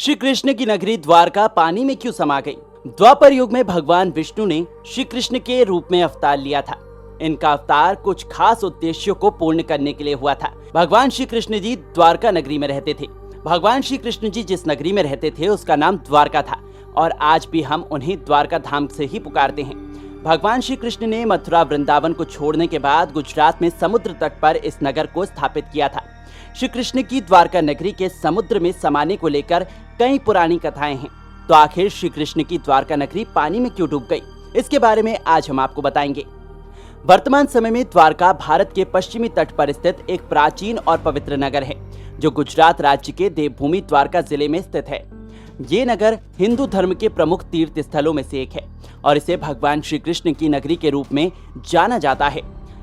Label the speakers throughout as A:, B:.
A: श्री कृष्ण की नगरी द्वारका पानी में क्यों समा गई? द्वापर युग में भगवान विष्णु ने श्री कृष्ण के रूप में अवतार लिया था। इनका अवतार कुछ खास उद्देश्यों को पूर्ण करने के लिए हुआ था। भगवान श्री कृष्ण जी द्वारका नगरी में रहते थे। भगवान श्री कृष्ण जी जिस नगरी में रहते थे उसका नाम द्वारका था और आज भी हम उन्हें द्वारका धाम से ही पुकारते हैं। भगवान श्री कृष्ण ने मथुरा वृंदावन को छोड़ने के बाद गुजरात में समुद्र तट पर इस नगर को स्थापित किया था। श्री कृष्ण की द्वारका नगरी के समुद्र में समाने को लेकर कई पुरानी कथाएं हैं। तो आखिर श्री कृष्ण की द्वारका नगरी पानी में क्यों डूब गई, इसके बारे में आज हम आपको बताएंगे। वर्तमान समय में द्वारका भारत के पश्चिमी तट पर स्थित एक प्राचीन और पवित्र नगर है जो गुजरात राज्य के देवभूमि द्वारका जिले में स्थित है। ये नगर हिंदू धर्म के प्रमुख तीर्थ स्थलों में से एक है और इसे भगवान श्री कृष्ण की नगरी के रूप में जाना जाता है।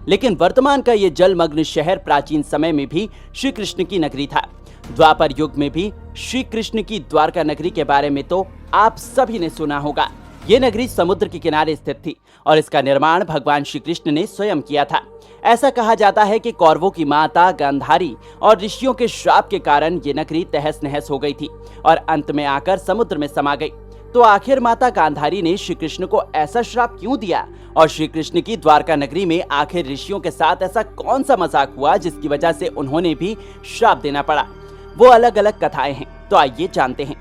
A: लेकिन वर्तमान का ये जलमग्न शहर प्राचीन समय में भी श्री कृष्ण की नगरी था। द्वापर युग में भी श्री कृष्ण की द्वारका नगरी के बारे में तो आप सभी ने सुना होगा। ये नगरी समुद्र के किनारे स्थित थी और इसका निर्माण भगवान श्री कृष्ण ने स्वयं किया था। ऐसा कहा जाता है कि कौरवों की माता गांधारी और ऋषियों के श्राप के कारण ये नगरी तहस नहस हो गई थी और अंत में आकर समुद्र में समा गई। तो आखिर माता गांधारी ने श्री कृष्ण को ऐसा श्राप क्यों दिया और श्री कृष्ण की द्वारका नगरी में आखिर ऋषियों के साथ ऐसा कौन सा मजाक हुआ जिसकी वजह से उन्होंने भी श्राप देना पड़ा? वो अलग अलग कथाएं हैं, तो आइए जानते हैं।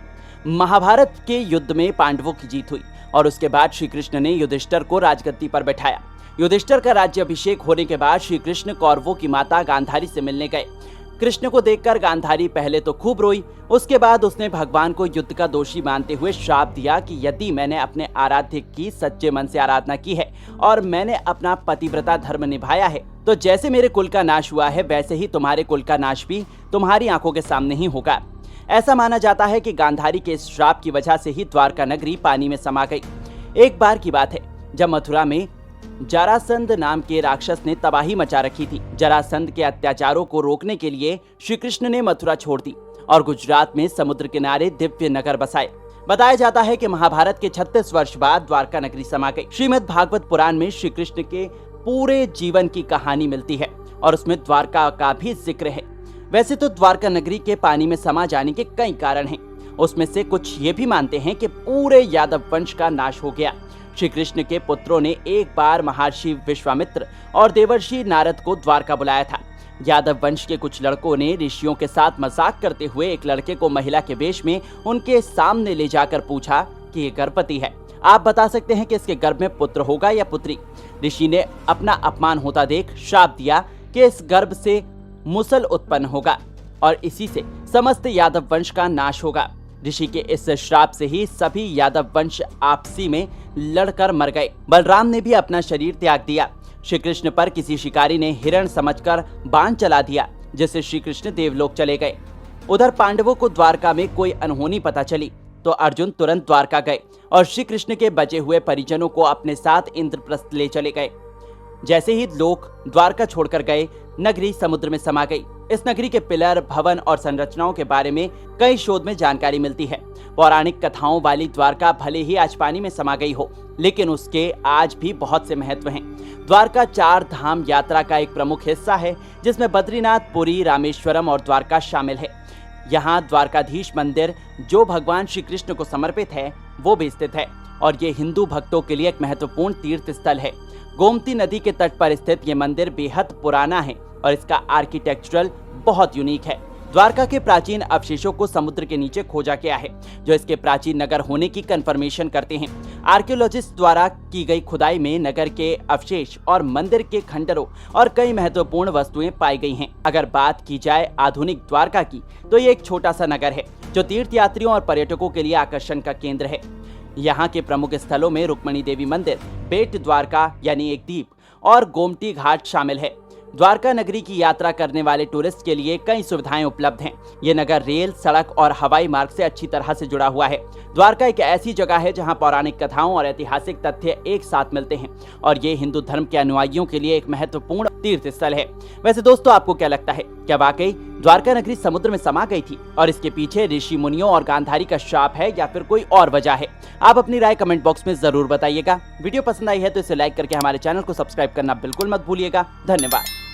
A: महाभारत के युद्ध में पांडवों की जीत हुई और उसके बाद श्री कृष्ण ने युधिष्ठिर को राजगद्दी पर बैठाया। युधिष्ठिर का राज्य अभिषेक होने के बाद श्री कृष्ण कौरवों की माता गांधारी से मिलने गए। कृष्ण को देखकर गांधारी पहले तो खूब रोई, उसके बाद उसने भगवान को युद्ध का दोषी मानते हुए श्राप दिया कि यदि मैंने अपने आराध्य की सच्चे मन से आराधना की है और मैंने अपना पतिव्रता धर्म निभाया है तो जैसे मेरे कुल का नाश हुआ है वैसे ही तुम्हारे कुल का नाश भी तुम्हारी आंखों के सामने ही होगा। ऐसा माना जाता है कि गांधारी के इस श्राप की वजह से ही द्वारका नगरी पानी में समा गई। एक बार की बात है जब मथुरा में जरासंध नाम के राक्षस ने तबाही मचा रखी थी। जरासंध के अत्याचारों को रोकने के लिए श्री कृष्ण ने मथुरा छोड़ दी और गुजरात में समुद्र किनारे दिव्य नगर बसाए। बताया जाता है कि महाभारत के 36 वर्ष बाद द्वारका नगरी समा गई। श्रीमद् भागवत पुराण में श्री कृष्ण के पूरे जीवन की कहानी मिलती है और उसमें द्वारका का भी जिक्र है। वैसे तो द्वारका नगरी के पानी में समा जाने के कई कारण हैं। उसमें से कुछ ये भी मानते हैं कि पूरे यादव वंश का नाश हो गया। श्री कृष्ण के पुत्रों ने एक बार महर्षि विश्वामित्र और देवर्षि नारद को द्वारका बुलाया था। यादव वंश के कुछ लड़कों ने ऋषियों के साथ मजाक करते हुए एक लड़के को महिला के वेश में उनके सामने ले जाकर पूछा कि ये गर्भवती है, आप बता सकते हैं कि इसके गर्भ में पुत्र होगा या पुत्री? ऋषि ने अपना अपमान होता देख श्राप दिया कि इस गर्भ से मुसल उत्पन्न होगा और इसी से समस्त यादव वंश का नाश होगा। ऋषि के इस श्राप से ही सभी यादव वंश आपसी में लड़कर मर गए। बलराम ने भी अपना शरीर त्याग दिया। श्री कृष्ण पर किसी शिकारी ने हिरण समझकर बाण चला दिया जिससे श्री कृष्ण देवलोक चले गए। उधर पांडवों को द्वारका में कोई अनहोनी पता चली तो अर्जुन तुरंत द्वारका गए और श्री कृष्ण के बचे हुए परिजनों को अपने साथ इंद्रप्रस्थ ले चले गए। जैसे ही लोग द्वारका छोड़कर गए नगरी समुद्र में समा गई। इस नगरी के पिलर, भवन और संरचनाओं के बारे में कई शोध में जानकारी मिलती है। पौराणिक कथाओं वाली द्वारका भले ही आज पानी में समा गई हो लेकिन उसके आज भी बहुत से महत्व हैं। द्वारका 4 धाम यात्रा का एक प्रमुख हिस्सा है जिसमें बद्रीनाथ, पुरी, रामेश्वरम और द्वारका शामिल है। यहाँ द्वारकाधीश मंदिर जो भगवान श्री कृष्ण को समर्पित है वो भी स्थित है और ये हिंदू भक्तों के लिए एक महत्वपूर्ण तीर्थ स्थल है। गोमती नदी के तट पर स्थित ये मंदिर बेहद पुराना है और इसका आर्किटेक्चरल बहुत यूनिक है। द्वारका के प्राचीन अवशेषों को समुद्र के नीचे खोजा गया है जो इसके प्राचीन नगर होने की कंफर्मेशन करते हैं। आर्कियोलॉजिस्ट द्वारा की गई खुदाई में नगर के अवशेष और मंदिर के खंडरों और कई महत्वपूर्ण वस्तुएं पाई गई हैं। अगर बात की जाए आधुनिक द्वारका की तो ये एक छोटा सा नगर है जो तीर्थयात्रियों और पर्यटकों के लिए आकर्षण का केंद्र है। यहाँ के प्रमुख स्थलों में रुक्मणी देवी मंदिर, बेट द्वारका यानी एक द्वीप और गोमती घाट शामिल है। द्वारका नगरी की यात्रा करने वाले टूरिस्ट के लिए कई सुविधाएं उपलब्ध हैं। ये नगर रेल, सड़क और हवाई मार्ग से अच्छी तरह से जुड़ा हुआ है। द्वारका एक ऐसी जगह है जहां पौराणिक कथाओं और ऐतिहासिक तथ्य एक साथ मिलते हैं और ये हिंदू धर्म के अनुयायियों के लिए एक महत्वपूर्ण तीर्थ स्थल है। वैसे दोस्तों, आपको क्या लगता है, क्या वाकई द्वारका नगरी समुद्र में समा गई थी और इसके पीछे ऋषि मुनियों और गांधारी का श्राप है या फिर कोई और वजह है? आप अपनी राय कमेंट बॉक्स में जरूर बताइएगा। वीडियो पसंद आई है तो इसे लाइक करके हमारे चैनल को सब्सक्राइब करना बिल्कुल मत भूलिएगा। धन्यवाद।